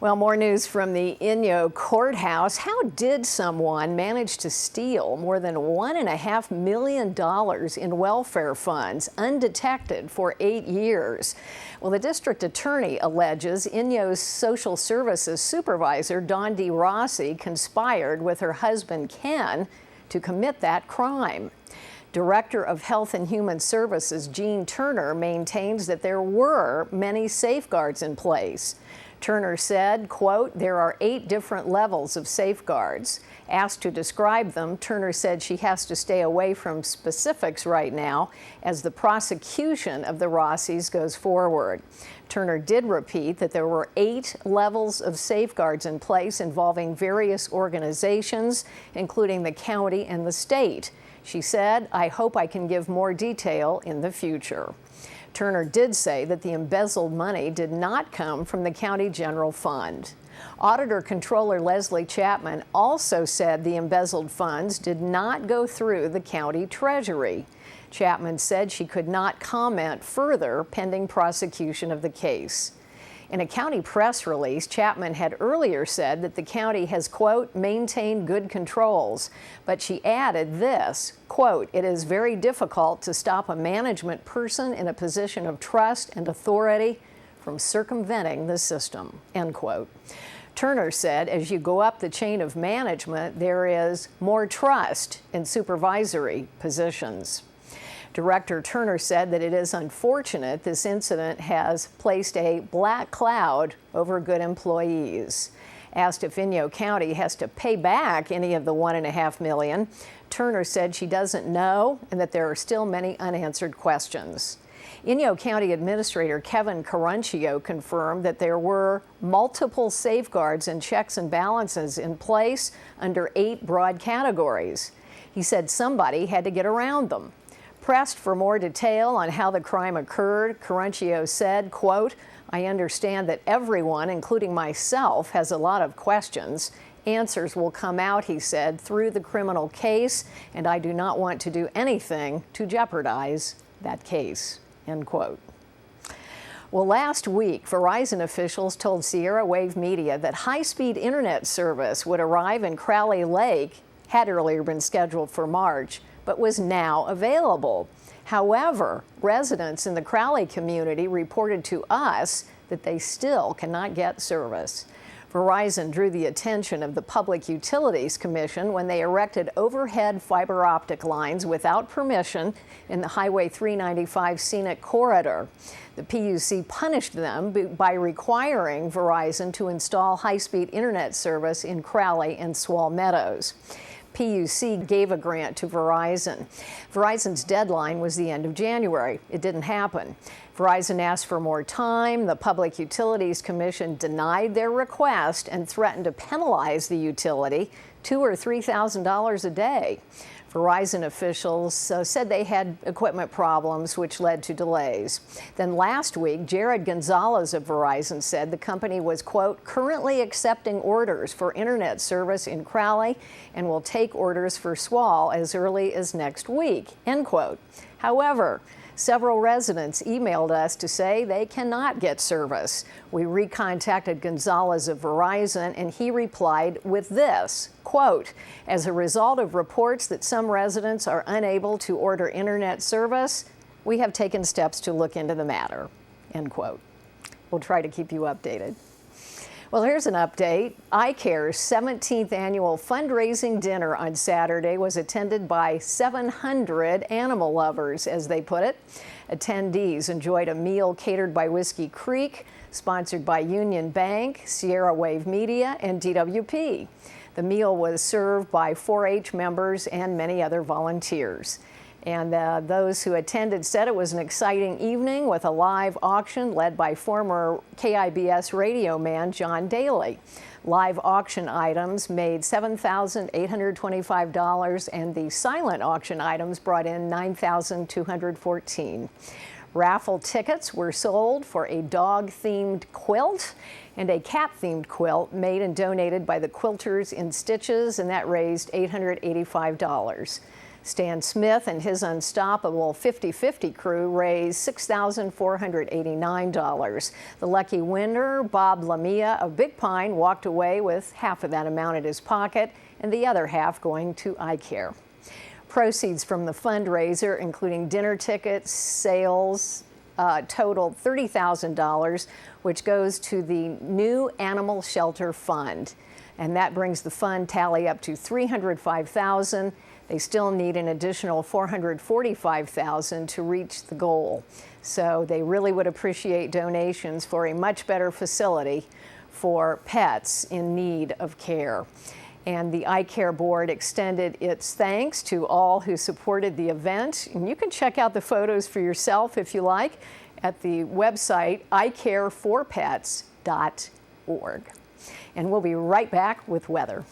Well, more news from the Inyo courthouse. How did someone manage to steal more than $1.5 million in welfare funds undetected for 8 years? Well, the district attorney alleges Inyo's social services supervisor, Dawn D. Rossi, conspired with her husband, Ken, to commit that crime. Director of Health and Human Services, Jean Turner, maintains that there were many safeguards in place. Turner said, quote, "There are 8 different levels of safeguards." Asked to describe them, Turner said she has to stay away from specifics right now as the prosecution of the Rossis goes forward. Turner did repeat that there were 8 levels of safeguards in place involving various organizations, including the county and the state. She said, "I hope I can give more detail in the future." Turner did say that the embezzled money did not come from the county general fund. Auditor Controller Leslie Chapman also said the embezzled funds did not go through the county treasury. Chapman said she could not comment further pending prosecution of the case. In a county press release, Chapman had earlier said that the county has, quote, "maintained good controls," but she added this, quote, "It is very difficult to stop a management person in a position of trust and authority from circumventing the system," end quote. Turner said as you go up the chain of management, there is more trust in supervisory positions. Director Turner said that it is unfortunate this incident has placed a black cloud over good employees. Asked if Inyo County has to pay back any of the $1.5 million, Turner said she doesn't know and that there are still many unanswered questions. Inyo County Administrator Kevin Caruncio confirmed that there were multiple safeguards and checks and balances in place under 8 broad categories. He said somebody had to get around them. Pressed for more detail on how the crime occurred, Caruncio said, quote, "I understand that everyone, including myself, has a lot of questions. Answers will come out," he said, "through the criminal case, and I do not want to do anything to jeopardize that case," end quote. Well, last week, Verizon officials told Sierra Wave Media that high-speed internet service would arrive in Crowley Lake, had earlier been scheduled for March, but was now available. However, residents in the Crowley community reported to us that they still cannot get service. Verizon drew the attention of the Public Utilities Commission when they erected overhead fiber optic lines without permission in the Highway 395 scenic corridor. The PUC punished them by requiring Verizon to install high-speed internet service in Crowley and Swall Meadows. PUC gave a grant to Verizon. Verizon's deadline was the end of January. It didn't happen. Verizon asked for more time. The Public Utilities Commission denied their request and threatened to penalize the utility $2,000 or $3,000 a day. Verizon officials said they had equipment problems, which led to delays. Then last week, Jared Gonzalez of Verizon said the company was, quote, "currently accepting orders for internet service in Crowley and will take orders for Swall as early as next week," end quote. However, several residents emailed us to say they cannot get service. We recontacted Gonzalez of Verizon, and he replied with this, quote, "As a result of reports that some residents are unable to order internet service, we have taken steps to look into the matter," end quote. We'll try to keep you updated. Well, here's an update. iCare's 17th annual fundraising dinner on Saturday was attended by 700 animal lovers, as they put it. Attendees enjoyed a meal catered by Whiskey Creek, sponsored by Union Bank, Sierra Wave Media, and DWP. The meal was served by 4-H members and many other volunteers. And those who attended said it was an exciting evening with a live auction led by former KIBS radio man John Daly. Live auction items made $7,825, and the silent auction items brought in $9,214. Raffle tickets were sold for a dog-themed quilt and a cat-themed quilt made and donated by the Quilters in Stitches, and that raised $885. Stan Smith and his unstoppable 50/50 crew raised $6,489. The lucky winner, Bob Lamia of Big Pine, walked away with half of that amount in his pocket and the other half going to eye care. Proceeds from the fundraiser, including dinner tickets, sales, totaled $30,000, which goes to the New Animal Shelter Fund. And that brings the fund tally up to $305,000. They still need an additional $445,000 to reach the goal. So they really would appreciate donations for a much better facility for pets in need of care. And the Eye Care Board extended its thanks to all who supported the event. And you can check out the photos for yourself if you like at the website eyecareforpets.org. And we'll be right back with weather.